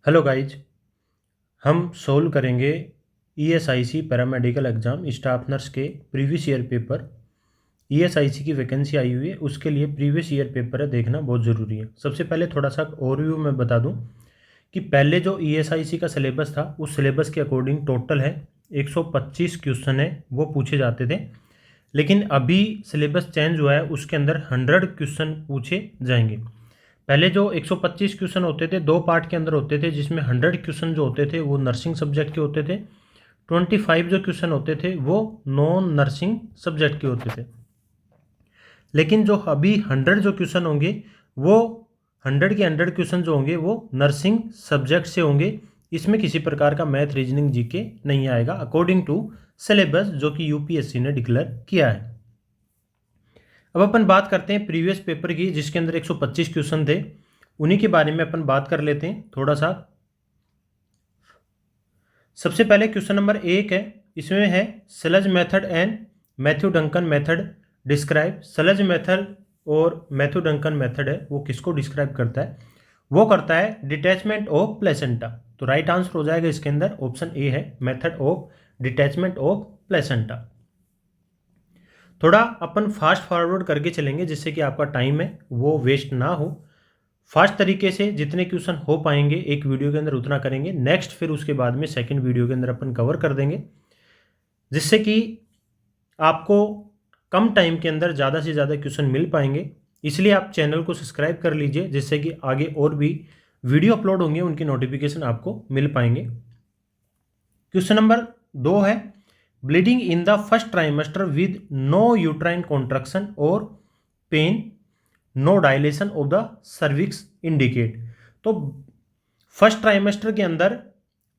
Hello guys. हम solve करेंगे ESIC paramedical exam staff nurse के प्रीवियस ईयर पेपर। ईएसआईसी की वैकेंसी आई हुई है, उसके लिए प्रीवियस ईयर पेपर है, देखना बहुत ज़रूरी है। सबसे पहले थोड़ा सा ओवरव्यू मैं बता दूं कि पहले जो ईएसआईसी का सिलेबस था उस सिलेबस के अकॉर्डिंग टोटल है 125 क्वेश्चन है वो पूछे जाते थे। लेकिन अभी सिलेबस चेंज हुआ है, उसके अंदर 100 क्वेश्चन पूछे जाएंगे। पहले जो 125 क्वेश्चन होते थे दो पार्ट के अंदर होते थे, जिसमें 100 क्वेश्चन जो होते थे वो नर्सिंग सब्जेक्ट के होते थे, 25 जो क्वेश्चन होते थे वो नॉन नर्सिंग सब्जेक्ट के होते थे। लेकिन जो अभी 100 जो क्वेश्चन होंगे वो 100 के 100 क्वेश्चन जो होंगे वो नर्सिंग सब्जेक्ट से होंगे। इसमें किसी प्रकार का मैथ, रीजनिंग, जीके नहीं आएगा अकॉर्डिंग टू सिलेबस जो कि यूपीएससी ने डिक्लेयर किया है। अब अपन बात करते हैं प्रीवियस पेपर की, जिसके अंदर 125 क्वेश्चन थे, उन्हीं के बारे में अपन बात कर लेते हैं थोड़ा सा। सबसे पहले क्वेश्चन नंबर 1 है, इसमें है Schultze method and Matthews Duncan method describe. Schultze method और मैथ्यू डंकन मेथड है वो किसको डिस्क्राइब करता है? वो करता है डिटैचमेंट ऑफ प्लेसेंटा। तो राइट आंसर हो जाएगा इसके अंदर ऑप्शन ए है, method of detachment of placenta. थोड़ा अपन फास्ट फॉरवर्ड करके चलेंगे जिससे कि आपका टाइम है वो वेस्ट ना हो। फास्ट तरीके से जितने क्वेश्चन हो पाएंगे एक वीडियो के अंदर उतना करेंगे। नेक्स्ट फिर उसके बाद में सेकंड वीडियो के अंदर अपन कवर कर देंगे, जिससे कि आपको कम टाइम के अंदर ज़्यादा से ज़्यादा क्वेश्चन मिल पाएंगे। इसलिए आप चैनल को सब्सक्राइब कर लीजिए, जिससे कि आगे और भी वीडियो अपलोड होंगे उनकी नोटिफिकेशन आपको मिल पाएंगे। क्वेश्चन नंबर 2 है bleeding in the first trimester with no uterine contraction और pain, no dilation of the cervix indicate. तो फर्स्ट ट्राइमेस्टर के अंदर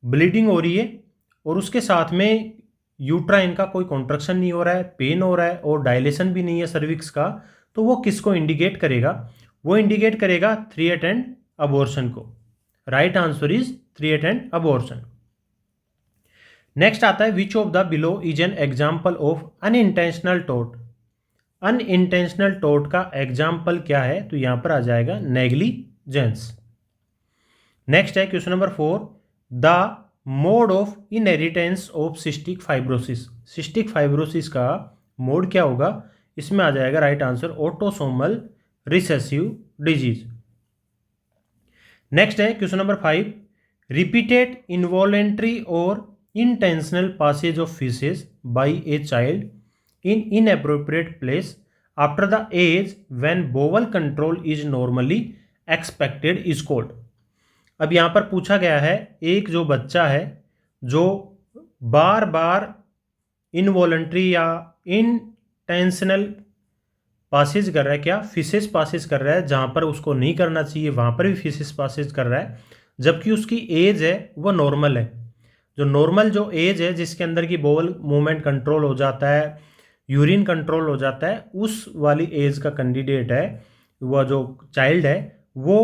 ब्लीडिंग हो रही है और उसके साथ में यूट्राइन का कोई कॉन्ट्रैक्शन नहीं हो रहा है, पेन हो रहा है और डायलेशन भी नहीं है सर्विक्स का, तो वो किसको इंडिकेट करेगा? वो इंडिकेट करेगा 3 एटेंड अबॉर्शन को। Right answer is 3 attend abortion. Next आता है विच of the below is an example of unintentional tort. Unintentional tort का एग्जाम्पल क्या है? तो यहां पर आ जाएगा नेग्लिजेंस। नेक्स्ट है question number 4 the mode of inheritance of cystic fibrosis. Cystic fibrosis का मोड क्या होगा? इसमें आ जाएगा right answer autosomal recessive disease. Next है क्वेश्चन नंबर 5 रिपीटेड इनवॉलेंट्री और intentional passage of feces by a child in inappropriate place after the age when bowel control is normally expected is called। अब यहाँ पर पूछा गया है एक जो बच्चा है जो बार बार इनवॉलंटरी या इंटेंशनल पासेज कर रहा है, क्या फिसेस पासेज कर रहा है, जहाँ पर उसको नहीं करना चाहिए वहाँ पर भी फिसेस पासेज कर रहा है, जबकि उसकी एज है वो नॉर्मल है। जो नॉर्मल जो एज है जिसके अंदर की बोवल मूवमेंट कंट्रोल हो जाता है, यूरिन कंट्रोल हो जाता है, उस वाली एज का कैंडिडेट है, वह जो चाइल्ड है वो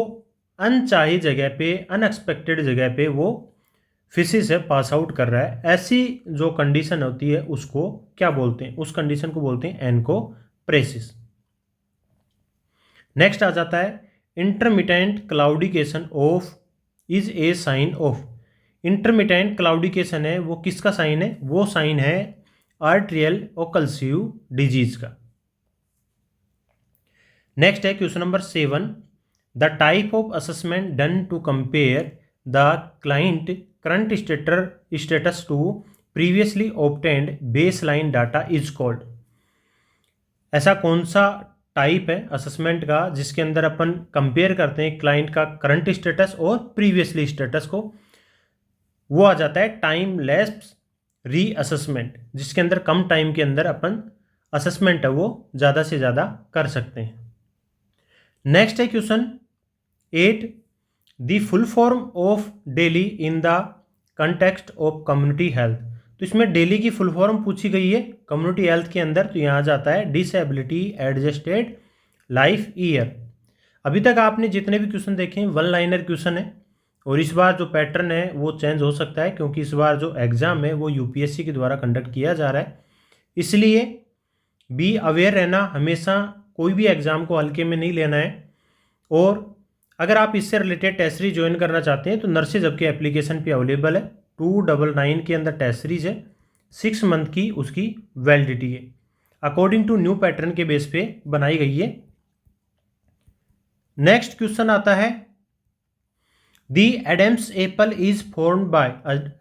अनचाही जगह पे, अनएक्सपेक्टेड जगह पे वो फिसिस है पास आउट कर रहा है। ऐसी जो कंडीशन होती है उसको क्या बोलते हैं? उस कंडीशन को बोलते हैं एनकोप्रेसिस। नेक्स्ट आ जाता है intermittent claudication of is a sign of. Intermittent claudication है वो किसका साइन है? वो साइन है आर्ट्रियल ओकल्सिव डिजीज का। नेक्स्ट है question number 7 the type of assessment done to compare the client current status to previously obtained baseline data is called. ऐसा कौन सा टाइप है असेसमेंट का जिसके अंदर अपन कंपेयर करते हैं क्लाइंट का करंट स्टेटस और प्रीवियसली स्टेटस को? वो आ जाता है टाइम लैप्स रीअसेसमेंट, जिसके अंदर कम टाइम के अंदर अपन असेसमेंट है वो ज़्यादा से ज़्यादा कर सकते हैं। नेक्स्ट है question 8 the full form of daily in the context of community health. तो इसमें डेली की फुल फॉर्म पूछी गई है कम्युनिटी हेल्थ के अंदर, तो यहाँ जाता है डिसेबिलिटी एडजस्टेड लाइफ ईयर। अभी तक आपने जितने भी क्वेश्चन देखे हैं वन लाइनर क्वेश्चन है, और इस बार जो पैटर्न है वो चेंज हो सकता है क्योंकि इस बार जो एग्ज़ाम है वो यूपीएससी के द्वारा कंडक्ट किया जा रहा है। इसलिए बी अवेयर रहना, हमेशा कोई भी एग्ज़ाम को हल्के में नहीं लेना है। और अगर आप इससे रिलेटेड टेस्ट सीरीज ज्वाइन करना चाहते हैं तो नर्सेज आपके एप्लीकेशन पे अवेलेबल है। 299 के अंदर टेस्ट सीरीज है, 6 मंथ की उसकी वैलिडिटी है, अकॉर्डिंग टू न्यू पैटर्न के बेस पे बनाई गई है। नेक्स्ट क्वेश्चन आता है, the Adam's apple is formed by,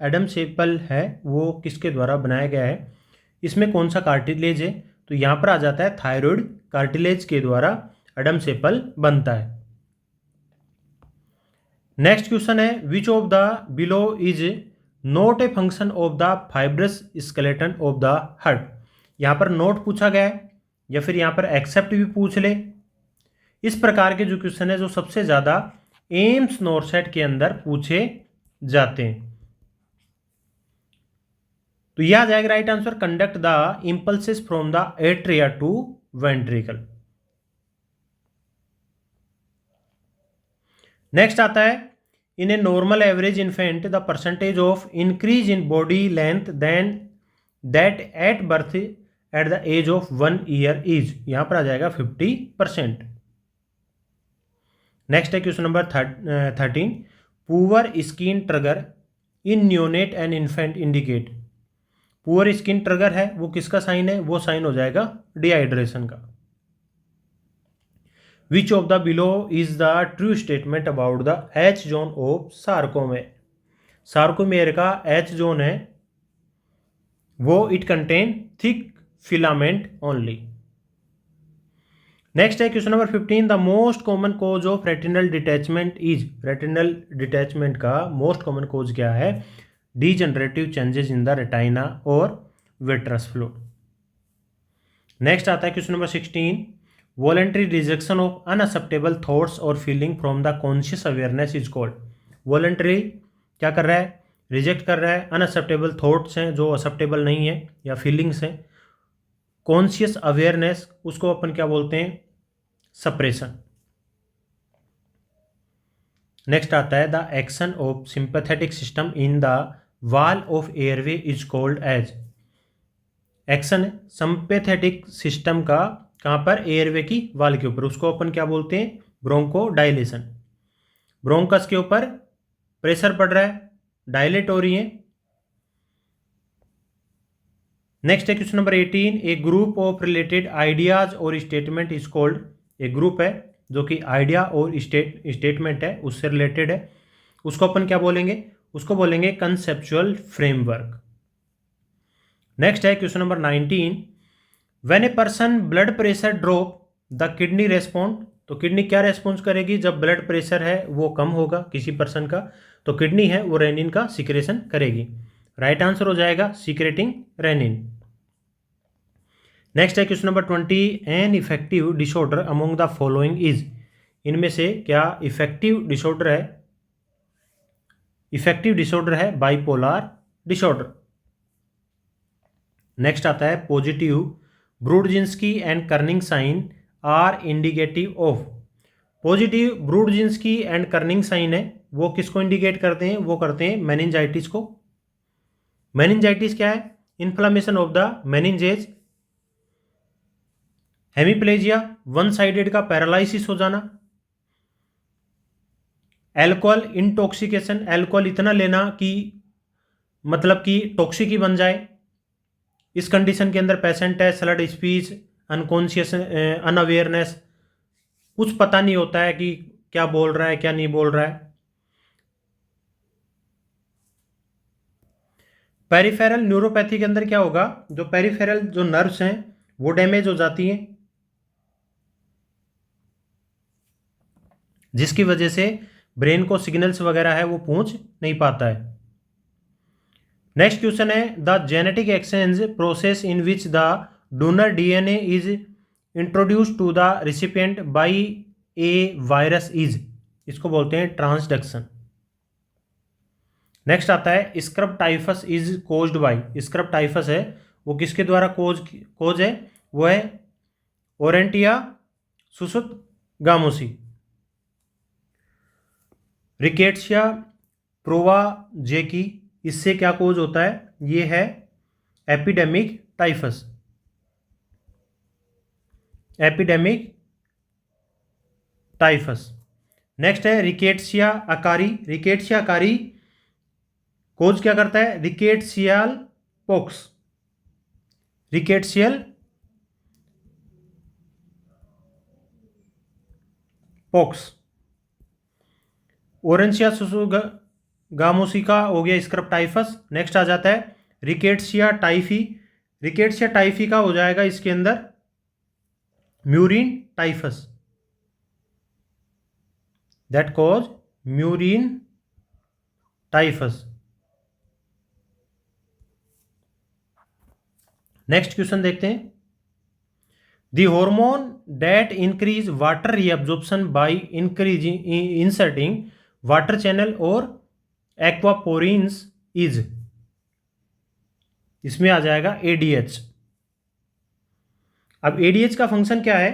Adam's apple है वो किसके द्वारा बनाया गया है, इसमें कौन सा कार्टिलेज है, तो यहाँ पर आ जाता है थायराइड कार्टिलेज के द्वारा एडम्स एप्पल बनता है। नेक्स्ट क्वेश्चन है, विच of the below is not a function of the fibrous skeleton of the heart. यहाँ पर नोट पूछा गया है या फिर यहाँ पर एक्सेप्ट भी पूछ ले। इस प्रकार के जो क्वेश्चन है जो सबसे ज़्यादा एम्स नॉरसेट के अंदर पूछे जाते हैं। तो यह आ जाएगा right answer, conduct the impulses from the atria to ventricle. Next आता है, in a normal average infant the percentage of increase in body length than that at birth at the age of 1 year is, यहां पर आ जाएगा 50%। Next है question number 13, poor skin turgor in neonate and infant indicate. Poor skin turgor है वो किसका sign है, वो साइन हो जाएगा डिहाइड्रेशन का। Which of the below is the true statement about the H zone of sarcomere. Sarcomere का H zone है वो it contain thick filament only. Next है question number 15, the most common cause of retinal detachment is. Retinal detachment का most common cause क्या है, degenerative changes in the retina और vitreous fluid. Next आता है question number 16, voluntary rejection of unacceptable thoughts और feeling from the conscious awareness is called. Voluntary क्या कर रहा है, रिजेक्ट कर रहा है, अनअक्सेप्टेबल थॉट्स हैं जो एक्सेप्टेबल नहीं है या फीलिंग्स हैं, कॉन्शियस अवेयरनेस उसको अपन क्या बोलते हैं, सप्रेशन। नेक्स्ट आता है, the action of sympathetic system in the wall of airway is called as. Action है सिंपैथेटिक सिस्टम का कहाँ पर, एयरवे की वाल के ऊपर, उसको अपन क्या बोलते हैं, ब्रोंको डायलेशन। ब्रोंकस के ऊपर प्रेशर पड़ रहा है, डायलेट हो रही है। नेक्स्ट है question number 18, A group of related ideas और स्टेटमेंट इज कॉल्ड। एक ग्रुप है जो कि आइडिया और स्टेटमेंट है उससे रिलेटेड है, उसको अपन क्या बोलेंगे, उसको बोलेंगे कंसेप्चुअल फ्रेमवर्क। नेक्स्ट है question number 19, when a person blood pressure drop the kidney respond. तो किडनी क्या रेस्पॉन्स करेगी, जब ब्लड प्रेशर है वो कम होगा किसी पर्सन का, तो किडनी है वो रेनिन का सिक्रेशन करेगी। राइट आंसर हो जाएगा सीक्रेटिंग रेनिन। नेक्स्ट है question number 20, an affective disorder among the following is. इनमें से क्या इफेक्टिव डिसऑर्डर है, इफेक्टिव डिसऑर्डर है बाइपोलर डिसऑर्डर। नेक्स्ट आता है, positive Brudzinski and Kernig sign are indicative of. Positive Brudzinski and Kernig sign है वो किसको इंडिकेट करते हैं, वो करते हैं मेनिंजाइटिस को। मेनिंजाइटिस क्या है, inflammation of the meninges. Hemiplegia one sided का पैरालाइसिस हो जाना। एल्कोहल इंटॉक्सिकेशन, एल्कोहल इतना लेना कि मतलब कि टॉक्सिक ही बन जाए। इस कंडीशन के अंदर पेशेंट है स्लर्ड स्पीच, अनकॉन्शियस, अनअवेयरनेस, कुछ पता नहीं होता है कि क्या बोल रहा है क्या नहीं बोल रहा है। पेरिफेरल न्यूरोपैथी के अंदर क्या होगा, जो पेरिफेरल जो नर्व्स हैं वो डैमेज हो जाती हैं, जिसकी वजह से ब्रेन को सिग्नल्स वगैरह है वो पहुंच नहीं पाता है। नेक्स्ट क्वेश्चन है, the genetic exchange process in which the donor DNA is introduce to the recipient by a virus is. इसको बोलते हैं ट्रांसडक्शन। नेक्स्ट आता है, scrub typhus is caused by. Scrub typhus है वो किसके द्वारा कोज है, वो है ओरेंटिया सुसुत गामोसी। रिकेट्सिया प्रोवाजेकी, इससे क्या कोज होता है, ये है epidemic typhus. Epidemic typhus. Next है Rickettsia akari. Rickettsia akari cause क्या करता है? Rickettsial pox, rickettsial pox. Orientia गामोसिका हो गया स्क्रब टाइफस। नेक्स्ट आ जाता है रिकेट्सिया टाइफी। रिकेट्सिया टाइफी का हो जाएगा इसके अंदर murine typhus, that cause murine typhus. Next question देखते हैं। The hormone that increase water reabsorption by increasing inserting water channel और एक्वापोरिन्स इज, इसमें आ जाएगा एडीएच। अब एडीएच का फंक्शन क्या है?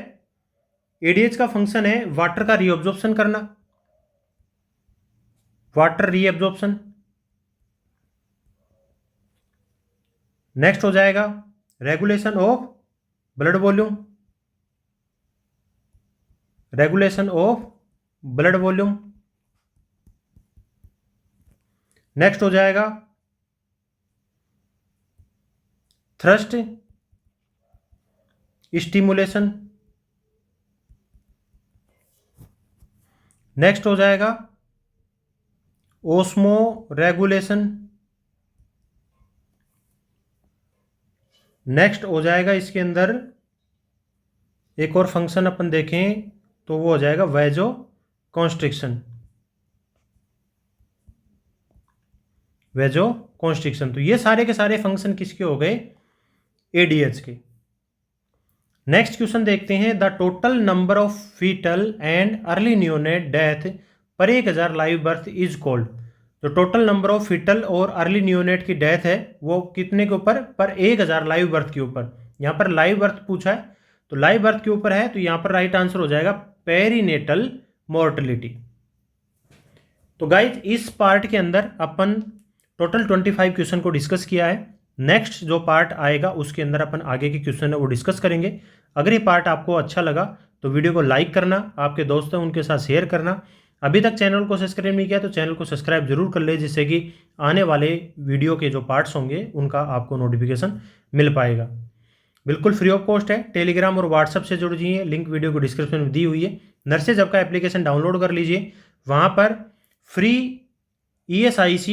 एडीएच का फंक्शन है वाटर का रीअब्जॉर्प्शन करना, वाटर रीअब्जॉर्प्शन। नेक्स्ट हो जाएगा regulation of blood volume, regulation of blood volume. Next हो जाएगा थ्रस्ट स्टिमुलेशन। नेक्स्ट हो जाएगा ओस्मो रेगुलेशन। नेक्स्ट हो जाएगा इसके अंदर एक और फंक्शन अपन देखें तो वो हो जाएगा वैजो कॉन्स्ट्रिक्शन, वैजो कॉन्स्ट्रिक्शन। तो ये सारे के सारे फंक्शन किसके हो गए? एडीएच के। नेक्स्ट क्वेश्चन देखते हैं। The total number of fetal and early neonate death per 1000 live birth is called. जो टोटल नंबर ऑफ फीटल और अर्ली न्यूनेट की डेथ है वो कितने के ऊपर? पर 1000 लाइव बर्थ के ऊपर। यहाँ पर लाइव बर्थ पूछा है तो लाइव बर्थ के ऊपर है, तो यहाँ पर राइट आंसर हो जाएगा पेरीनेटल मोर्टेलिटी। तो गाइज इस पार्ट के अंदर अपन टोटल 25 क्वेश्चन को डिस्कस किया है। नेक्स्ट जो पार्ट आएगा उसके अंदर अपन आगे के क्वेश्चन है वो डिस्कस करेंगे। अगर ये पार्ट आपको अच्छा लगा तो वीडियो को लाइक करना, आपके दोस्तों उनके साथ शेयर करना। अभी तक चैनल को सब्सक्राइब नहीं किया तो चैनल को सब्सक्राइब जरूर कर ले, जिससे कि आने वाले वीडियो के जो पार्ट्स होंगे उनका आपको नोटिफिकेशन मिल पाएगा। बिल्कुल फ्री ऑफ कॉस्ट है। टेलीग्राम और व्हाट्सएप से जुड़ जाइए, लिंक वीडियो को डिस्क्रिप्शन में दी हुई है। नर्सेज हब का एप्लीकेशन डाउनलोड कर लीजिए, वहाँ पर फ्री ESIC,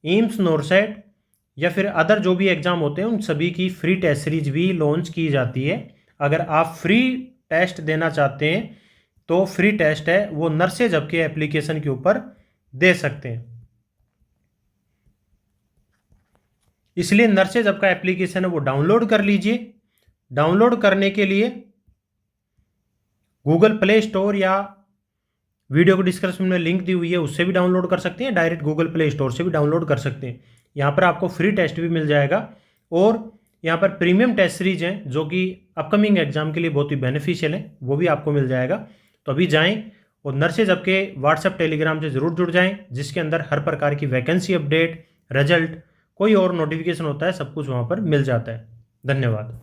एम्स, नोरसेट या फिर अदर जो भी एग्जाम होते हैं उन सभी की फ्री टेस्ट सीरीज भी लॉन्च की जाती है। अगर आप फ्री टेस्ट देना चाहते हैं तो फ्री टेस्ट है वो नर्सेज हब के एप्लीकेशन के ऊपर दे सकते हैं। इसलिए नर्सेज हब का एप्लीकेशन है वो डाउनलोड कर लीजिए। डाउनलोड करने के लिए गूगल प्ले स्टोर या वीडियो को डिस्क्रिप्शन में लिंक दी हुई है उससे भी डाउनलोड कर सकते हैं, डायरेक्ट गूगल प्ले स्टोर से भी डाउनलोड कर सकते हैं। यहाँ पर आपको फ्री टेस्ट भी मिल जाएगा और यहाँ पर प्रीमियम टेस्ट सीरीज हैं जो कि अपकमिंग एग्जाम के लिए बहुत ही बेनिफिशियल है, वो भी आपको मिल जाएगा। तो अभी जाएं और नर्सेज हब के व्हाट्सएप टेलीग्राम से ज़रूर जुड़ जाएं, जिसके अंदर हर प्रकार की वैकेंसी अपडेट, रिजल्ट, कोई और नोटिफिकेशन होता है, सब कुछ वहाँ पर मिल जाता है। धन्यवाद।